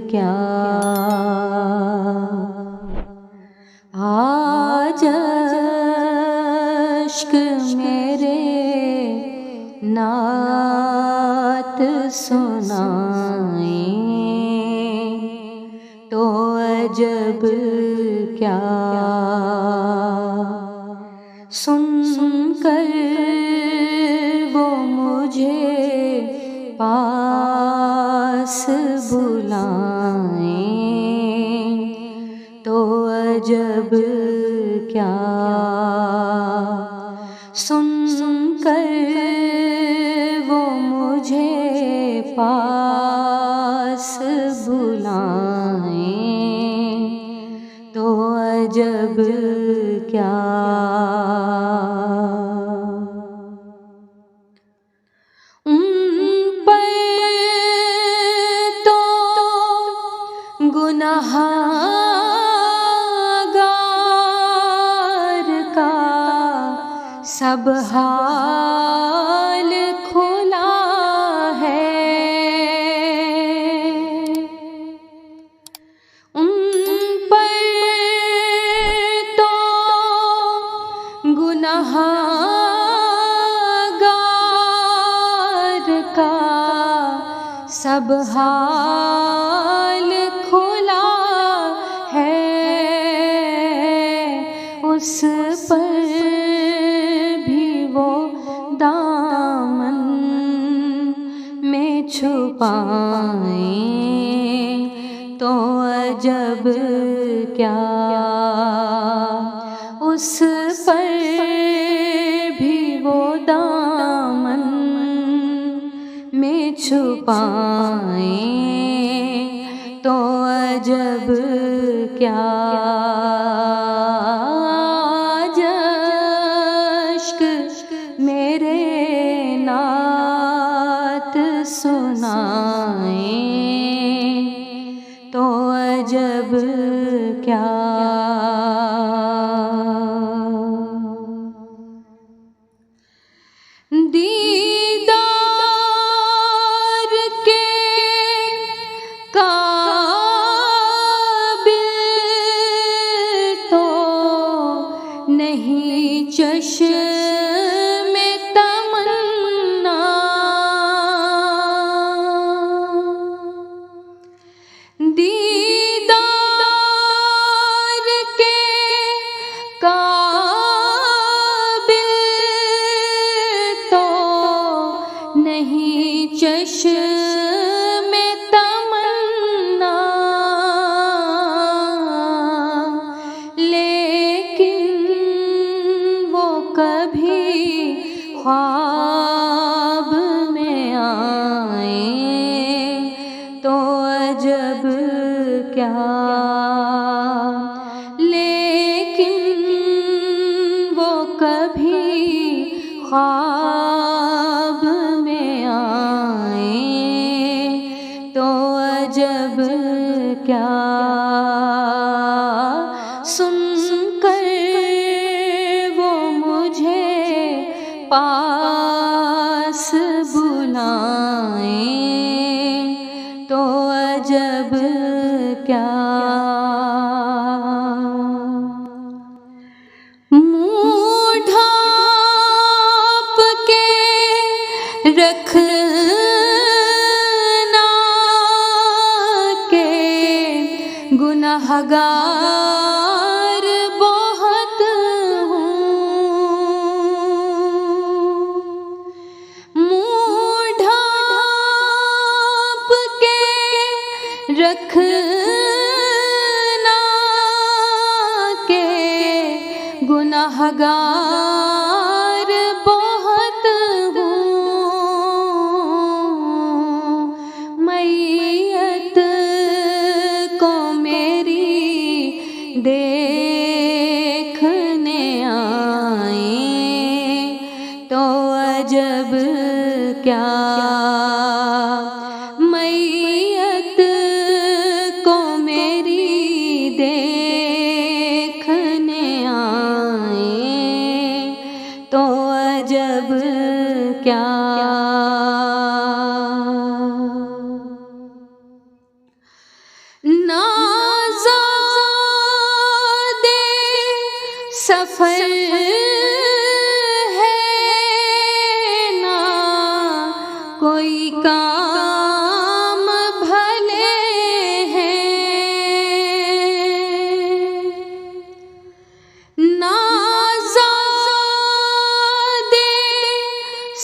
क्या आज अश्क मेरे नात सुनाए तो अजब क्या सुन कर वो मुझे पास बुलाए तो अजब क्या सुन कर वो मुझे पास बुलाए तो अजब क्या उन पर तो गुनहगार का सब हाल खुला है। उन पर तो गुनहगार का सब हाल खुला है। उस पर भी वो दामन में छुपाए तो अजब क्या उस पर भी वो दामन में छुपाए तो अजब क्या आज अश्क मेरे नात सुनाए तो अजब क्या दीदार के काबिल तो नहीं चश्मे तमन्ना। दीदार के काबिल तो नहीं चश्मे तमन्ना लेकिन वो कभी ख्वाब में आए तो अजब क्या लेकिन वो कभी ख्वाब में आए तो अजब क्या सुन कर वो मुझे पास बुलाए तो अजब क्या मुँह ढाँप के रखना के गुनहगार बहुत हूँ। मुँह ढाँप के रखना के गुनहगार बहुत हूँ। मैयत को मेरी देखने आए तो अजब क्या मैयत को मेरी देखने आए सफर है ना कोई काम भले हैं, नाज़ादे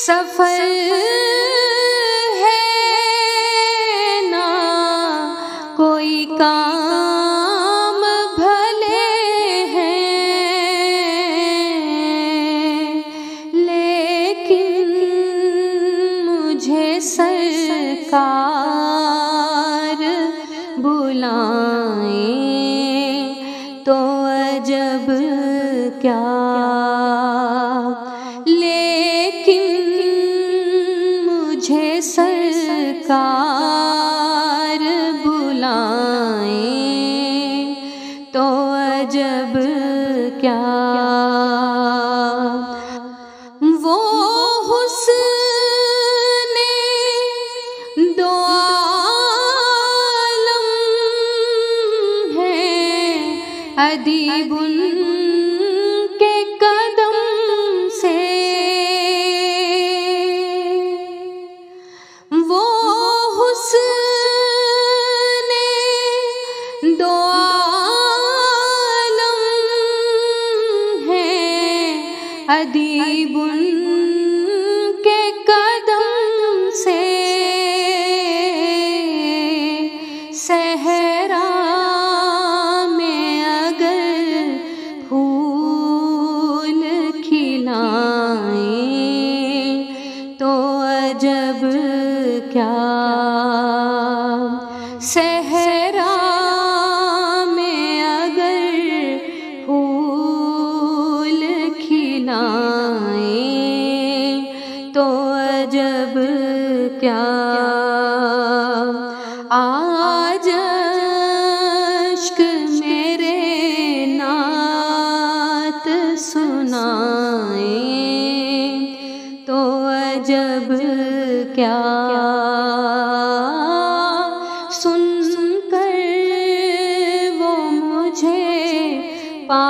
सफर है ना कोई काम भले हैं, लेकिन मुझे सरकार बुलाएं तो अजब क्या, लेकिन मुझे सरकार बुलाएं तो अजब क्या। वो हुस्ने दो आलम है अदीब उनके कदम से, वो हुस्ने दो आलम है अदीब उनके कदम से, सहरा में अगर फूल खिलाएं तो अजब क्या, सहरा में अगर फूल खिलाएं तो अजब क्या। आज अश्क मेरे नात सुनाएं तो अजब क्या, सुनकर वो मुझे पा